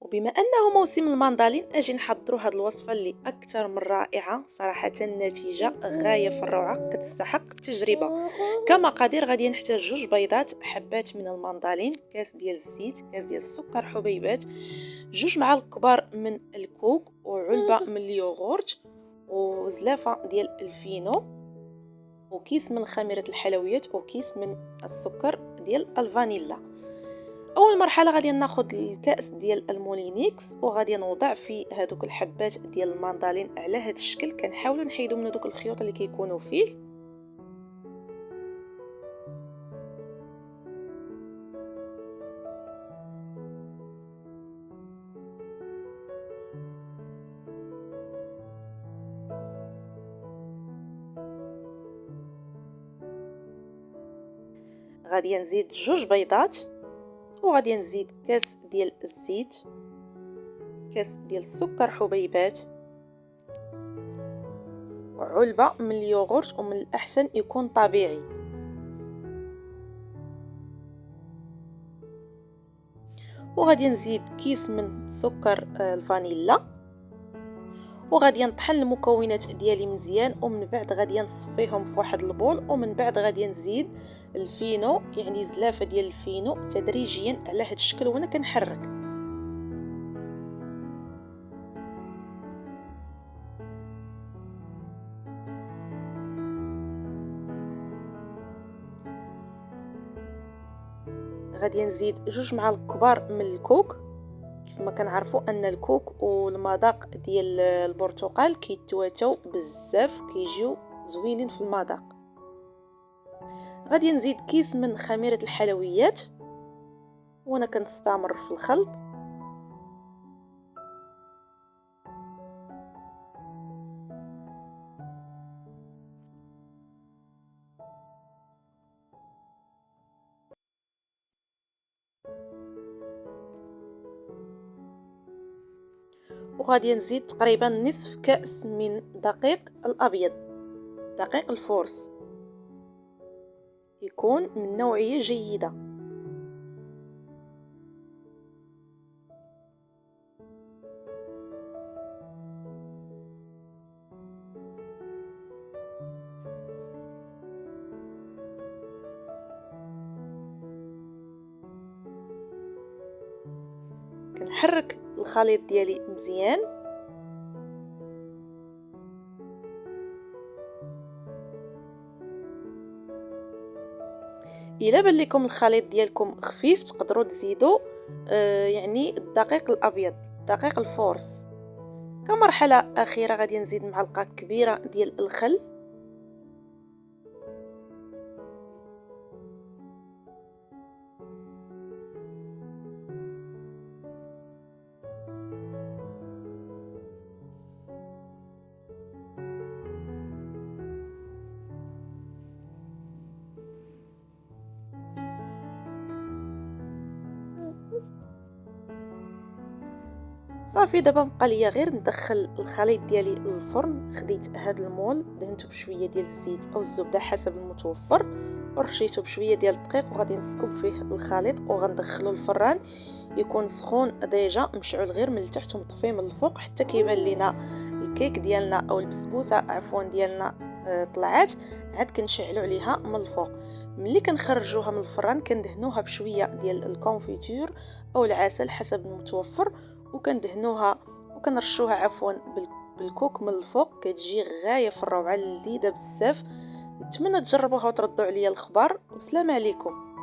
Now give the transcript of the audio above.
وبما انه موسم المندالين اجي نحضروا هذه الوصفه اللي اكثر من رائعه صراحه. النتيجه غايه في الروعه، كتستحق التجربه. كمقادير غادي نحتاج 2 بيضات، حبات من المندالين، كاس ديال الزيت، كاس ديال السكر حبيبات، 2 معالق كبار من الكوك، وعلبه من اليوغورت، وزلافه ديال الفينو، وكيس من خميره الحلويات، وكيس من السكر ديال الفانيلا. اول مرحله غادي ناخذ الكاس ديال المولينيكس وغادي نوضع فيه هذوك الحبات ديال المندالين على هذا الشكل. كنحاولوا نحيدوا من دوك الخيوط اللي كيكونوا فيه. غادي نزيد 2 بيضات، وغادي نزيد كاس ديال الزيت، كاس ديال السكر حبيبات، وعلبه من اليوغورت، ومن الاحسن يكون طبيعي. وغادي نزيد كيس من سكر الفانيلا، وغادي نطحن المكونات ديالي مزيان، ومن بعد غادي نصفيهم في واحد البول، ومن بعد غادي نزيد الفينو، يعني زلافه ديال الفينو تدريجيا على هذا الشكل وانا كنحرك. غادي نزيد 2 معالق كبار من الكوك. كيف ما كنعرفوا ان الكوك والمذاق ديال البرتقال كيتواتاو بزاف، كيجيو زوينين في المذاق. غادي نزيد كيس من خميره الحلويات وانا كنستمر في الخلط. وغادي نزيد تقريبا نصف كأس من دقيق الابيض، دقيق الفورس، يكون من نوعيه جيده. كنحرك الخليط ديالي مزيان. الا بان لكم الخليط ديالكم خفيف تقدروا تزيدوا يعني الدقيق الابيض، دقيق الفورس. كمرحله اخيره غادي نزيد معلقه كبيره ديال الخل. صافي، دابا بقى ليا غير ندخل الخليط ديالي للفرن. خديت هذا المول، دهنته بشويه ديال الزيت او الزبده حسب المتوفر، ورشيته بشويه ديال الدقيق، وغادي نسكب فيه الخليط وغندخلو الفران. يكون سخون ديجا، مشعول غير من التحت ومطفي من الفوق حتى كيبان لينا الكيك ديالنا او البسبوسه عفوا ديالنا طلعات. عاد كنشعلوا عليها من الفوق. ملي كنخرجوها من الفران كندهنوها بشويه ديال الكونفيتور او العسل حسب المتوفر، وكندهنوها وكنرشوها عفوا بالكوك من الفوق. كتجي غايه في الروعه، لذيذه بزاف. نتمنى تجربوها وتردوا عليا الخبر. والسلام عليكم.